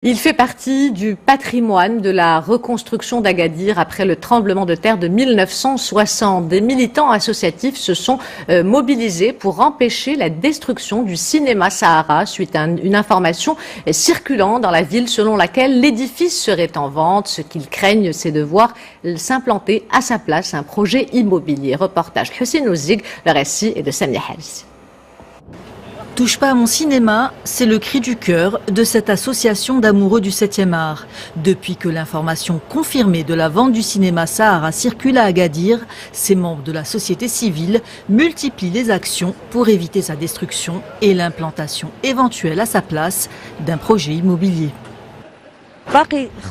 Il fait partie du patrimoine de la reconstruction d'Agadir après le tremblement de terre de 1960. Des militants associatifs se sont mobilisés pour empêcher la destruction du cinéma Sahara suite à une information circulant dans la ville selon laquelle l'édifice serait en vente. Ce qu'ils craignent, c'est de voir s'implanter à sa place un projet immobilier. Reportage Hussein Ouzig, le récit est de Samia Harsi. Touche pas à mon cinéma, c'est le cri du cœur de cette association d'amoureux du 7e art. Depuis que l'information confirmée de la vente du cinéma Sahara circule à Agadir, ces membres de la société civile multiplient les actions pour éviter sa destruction et l'implantation éventuelle à sa place d'un projet immobilier.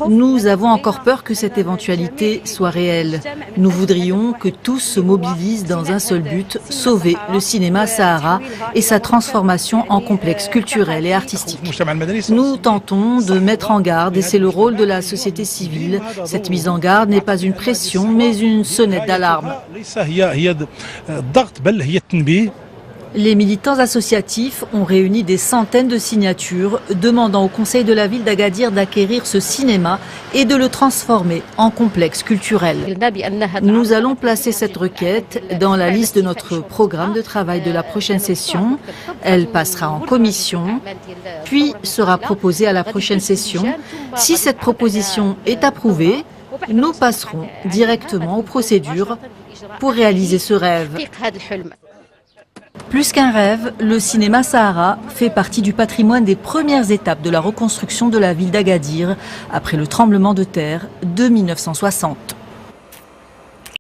Nous avons encore peur que cette éventualité soit réelle. Nous voudrions que tous se mobilisent dans un seul but, sauver le cinéma Sahara et sa transformation en complexe culturel et artistique. Nous tentons de mettre en garde et c'est le rôle de la société civile. Cette mise en garde n'est pas une pression mais une sonnette d'alarme. Les militants associatifs ont réuni des centaines de signatures demandant au conseil de la ville d'Agadir d'acquérir ce cinéma et de le transformer en complexe culturel. Nous allons placer cette requête dans la liste de notre programme de travail de la prochaine session. Elle passera en commission, puis sera proposée à la prochaine session. Si cette proposition est approuvée, nous passerons directement aux procédures pour réaliser ce rêve. Plus qu'un rêve, le cinéma Sahara fait partie du patrimoine des premières étapes de la reconstruction de la ville d'Agadir après le tremblement de terre de 1960.